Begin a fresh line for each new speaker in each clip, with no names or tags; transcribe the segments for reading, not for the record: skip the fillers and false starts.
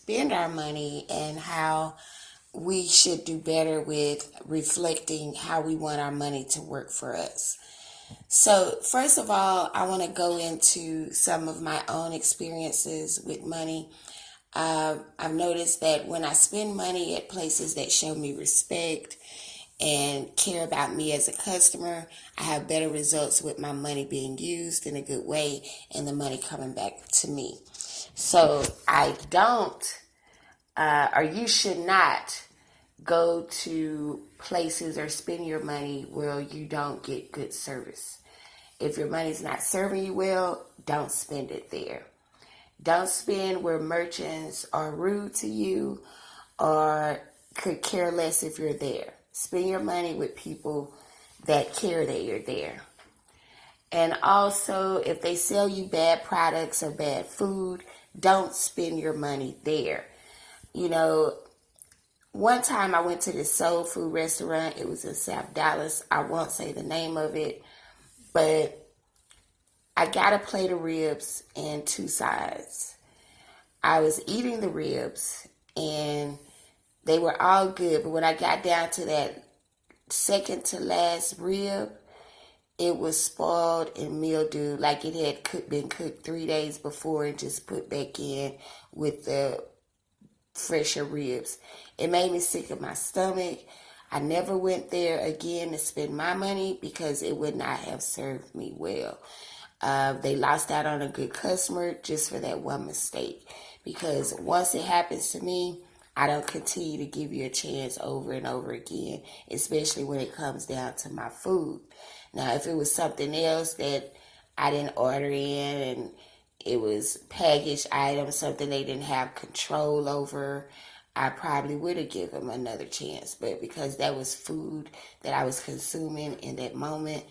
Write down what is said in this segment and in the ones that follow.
spend our money and how we should do better with reflecting how we want our money to work for us. So, first of all, I want to go into some of my own experiences with money. I've noticed that when I spend money at places that show me respect and care about me as a customer, I have better results with my money being used in a good way and the money coming back to me. So I don't, or you should not go to places or spend your money where you don't get good service. If your money's not serving you well, don't spend it there. Don't spend where merchants are rude to you or could care less if you're there. Spend your money with people that care that you're there. And also, if they sell you bad products or bad food, don't spend your money there. You know, one time I went to this soul food restaurant. It was in South Dallas. I won't say the name of it, but I got a plate of ribs and two sides. I was eating the ribs and they were all good, but when I got down to that second to last rib, it was spoiled and mildewed, like it had been cooked 3 days before and just put back in with the fresher ribs. It made me sick of my stomach. I never went there again to spend my money because it would not have served me well. They lost out on a good customer just for that one mistake. Because once it happens to me, I don't continue to give you a chance over and over again, especially when it comes down to my food. Now, if it was something else that I didn't order in and it was packaged items, something they didn't have control over, I probably would have given them another chance. But because that was food that I was consuming in that moment,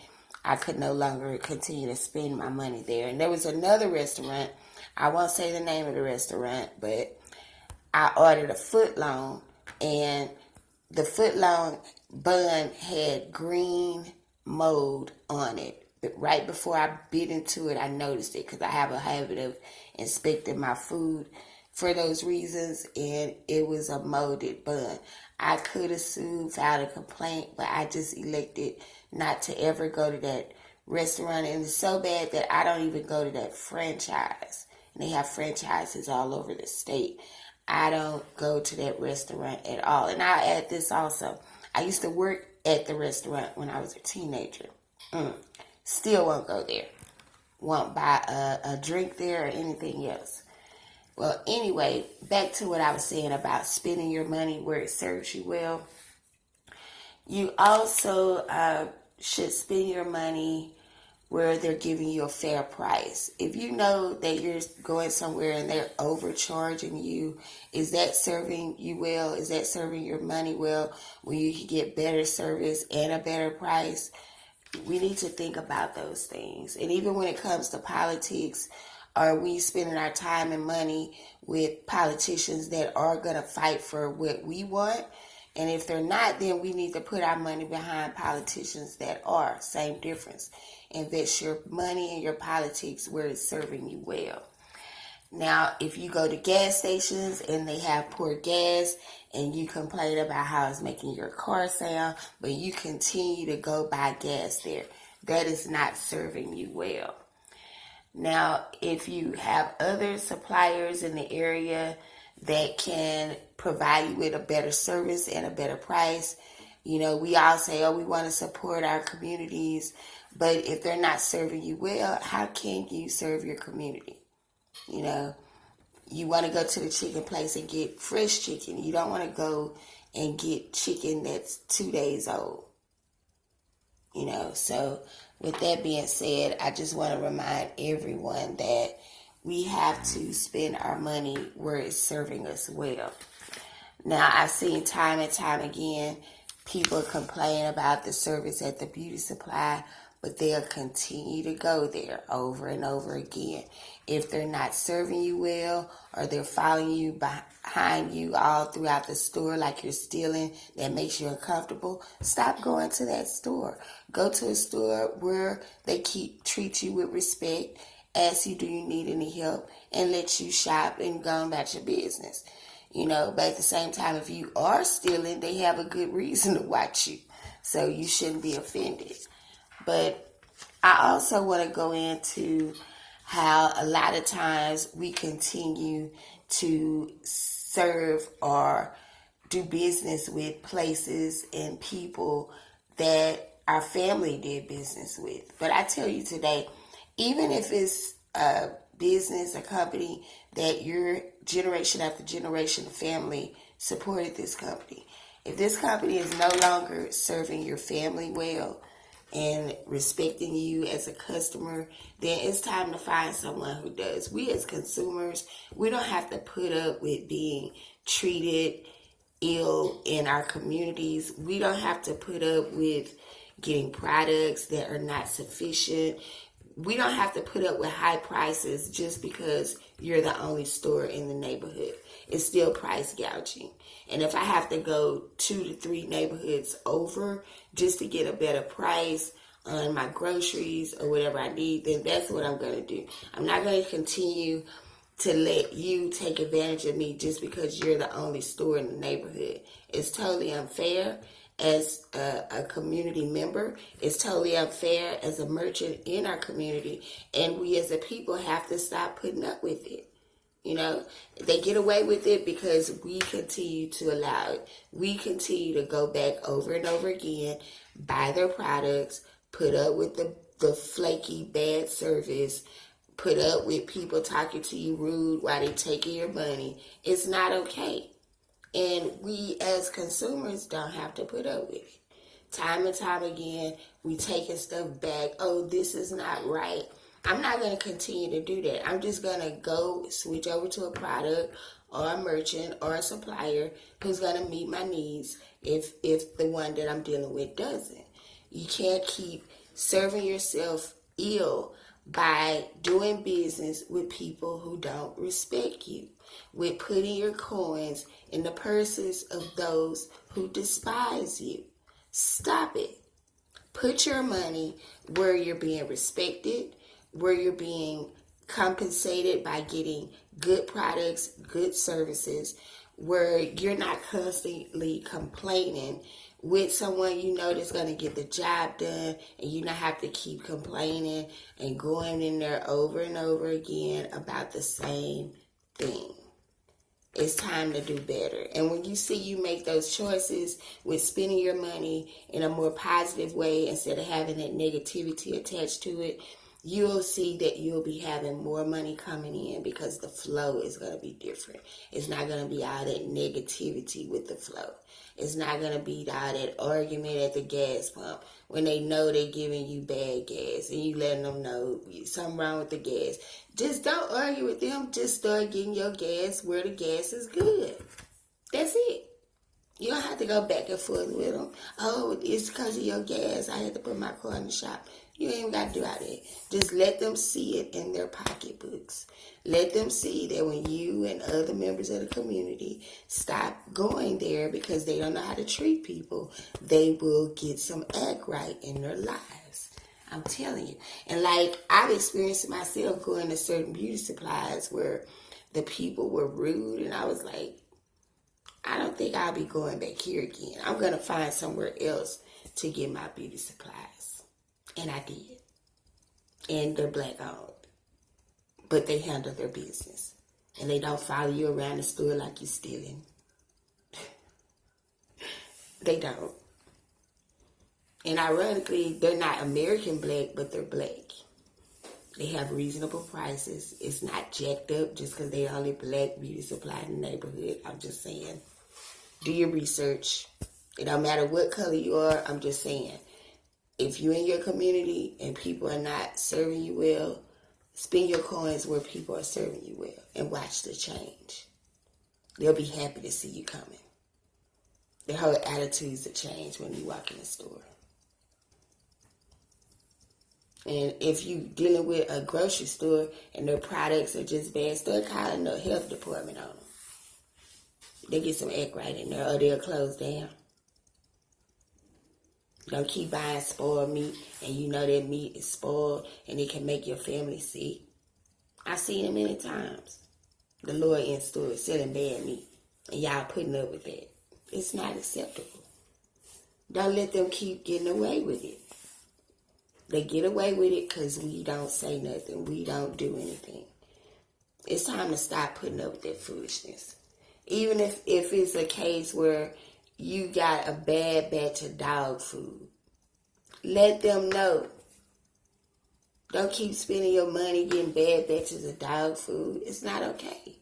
I could no longer continue to spend my money there. And there was another restaurant, I won't say the name of the restaurant, but I ordered a foot long, and the foot long bun had green mold on it. But right before I bit into it, I noticed it because I have a habit of inspecting my food for those reasons, and it was a molded bun. I could have sued, filed a complaint, but I just elected not to ever go to that restaurant. And it's so bad that I don't even go to that franchise. And they have franchises all over the state. I don't go to that restaurant at all. And I'll add this also. I used to work at the restaurant when I was a teenager. Still won't go there. Won't buy a drink there or anything else. Well, anyway, back to what I was saying about spending your money where it serves you well. You also should spend your money where they're giving you a fair price. If you know that you're going somewhere and they're overcharging you, is that serving you well? Is that serving your money well when you can get better service and a better price? We need to think about those things. And even when it comes to politics, are we spending our time and money with politicians that are going to fight for what we want? And if they're not, then we need to put our money behind politicians that are. Same difference. Invest your money in your politics where it's serving you well. Now, if you go to gas stations and they have poor gas and you complain about how it's making your car sound, but you continue to go buy gas there, that is not serving you well. Now, if you have other suppliers in the area that can provide you with a better service and a better price, you know, we all say, oh, we want to support our communities, but if they're not serving you well, how can you serve your community? You know, you want to go to the chicken place and get fresh chicken. You don't want to go and get chicken that's 2 days old. You know, so with that being said, I just want to remind everyone that we have to spend our money where it's serving us well. Now, I've seen time and time again people complain about the service at the beauty supply, but they'll continue to go there over and over again. If they're not serving you well or they're following you behind you all throughout the store like you're stealing, that makes you uncomfortable, stop going to that store. Go to a store where they treat you with respect ask you, do you need any help, and let you shop and go about your business. But at the same time, if you are stealing, they have a good reason to watch you. So you shouldn't be offended. But I also want to go into how a lot of times we continue to serve or do business with places and people that our family did business with. But I tell you today, even if it's a business, a company that your generation after generation of family supported this company, if this company is no longer serving your family well and respecting you as a customer, then it's time to find someone who does. We as consumers, we don't have to put up with being treated ill in our communities. We don't have to put up with getting products that are not sufficient. We don't have to put up with high prices just because you're the only store in the neighborhood. It's still price gouging. And if I have to go 2 to 3 neighborhoods over just to get a better price on my groceries or whatever I need, then that's what I'm going to do. I'm not going to continue to let you take advantage of me just because you're the only store in the neighborhood. It's totally unfair as a community member. It's totally unfair as a merchant in our community. And we as a people have to stop putting up with it. They get away with it because we continue to allow it. We continue to go back over and over again, buy their products, put up with the flaky, bad service, put up with people talking to you rude while they taking your money. It's not okay. And we as consumers don't have to put up with it. Time and time again, we taking stuff back. Oh, this is not right. I'm not going to continue to do that. I'm just going to go switch over to a product or a merchant or a supplier who's going to meet my needs if the one that I'm dealing with doesn't. You can't keep serving yourself ill by doing business with people who don't respect you, with putting your coins in the purses of those who despise you. Stop it. Put your money where you're being respected, where you're being compensated by getting good products, good services, where you're not constantly complaining with someone that's going to get the job done, and you don't have to keep complaining and going in there over and over again about the same thing. It's time to do better. And when you see you make those choices with spending your money in a more positive way instead of having that negativity attached to it, you'll see that you'll be having more money coming in because the flow is going to be different. It's not going to be all that negativity with the flow. It's not going to be all that argument at the gas pump when they know they're giving you bad gas and you letting them know something wrong with the gas. Just don't argue with them. Just start getting your gas where the gas is good. That's it. You don't have to go back and forth with them. Oh, it's because of your gas. I had to put my car in the shop. You ain't even got to do all that. Just let them see it in their pocketbooks. Let them see that when you and other members of the community stop going there because they don't know how to treat people, they will get some act right in their lives. I'm telling you. And I've experienced it myself going to certain beauty supplies where the people were rude, and I was like, I don't think I'll be going back here again. I'm going to find somewhere else to get my beauty supplies. And I did. And they're black owned. But they handle their business. And they don't follow you around the store like you're stealing. They don't. And ironically, they're not American black, but they're black. They have reasonable prices. It's not jacked up just because they're only black beauty supply in the neighborhood. I'm just saying. Do your research. It don't matter what color you are. I'm just saying. If you're in your community and people are not serving you well, spend your coins where people are serving you well and watch the change. They'll be happy to see you coming. Their whole attitudes will change when you walk in the store. And if you're dealing with a grocery store and their products are just bad, start calling the health department on them. They get some act right in there or they'll close down. Don't keep buying spoiled meat and you know that meat is spoiled and it can make your family sick. I seen it many times. The Lord in store selling bad meat, and y'all putting up with that. It's not acceptable. Don't let them keep getting away with it. They get away with it because we don't say nothing. We don't do anything. It's time to stop putting up with that foolishness. Even if it's a case where you got a bad batch of dog food, let them know. Don't keep spending your money getting bad batches of dog food. It's not okay.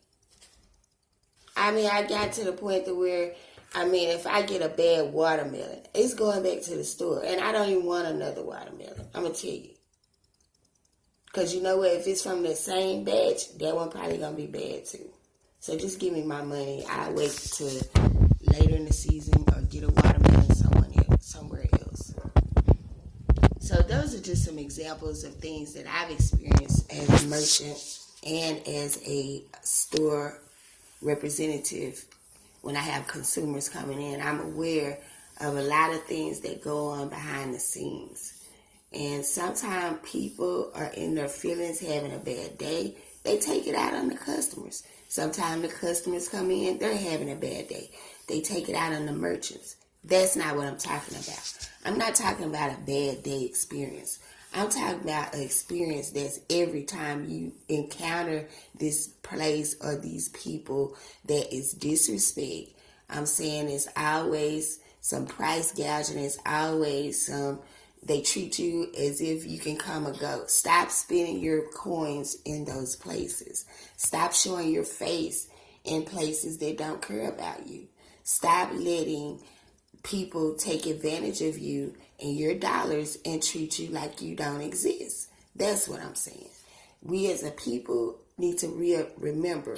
I mean, I got to the point to where, if I get a bad watermelon, it's going back to the store. And I don't even want another watermelon. I'm going to tell you. Because you know what? If it's from the same batch, that one probably going to be bad too. So just give me my money. I'll wait till later in the season or get a watermelon somewhere else. So those are just some examples of things that I've experienced as a merchant and as a store representative. When I have consumers coming in, I'm aware of a lot of things that go on behind the scenes. And sometimes people are in their feelings having a bad day. They take it out on the customers. Sometimes the customers come in, they're having a bad day. They take it out on the merchants. That's not what I'm talking about. I'm not talking about a bad day experience. I'm talking about an experience that's every time you encounter this place or these people that is disrespect. I'm saying it's always some price gouging. It's always they treat you as if you can come or go. Stop spending your coins in those places. Stop showing your face in places that don't care about you. Stop letting people take advantage of you and your dollars and treat you like you don't exist. That's what I'm saying. We as a people need to remember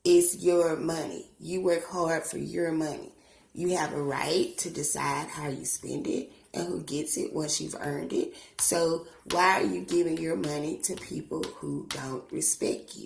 it's your money. You work hard for your money. You have a right to decide how you spend it and who gets it once you've earned it. So why are you giving your money to people who don't respect you?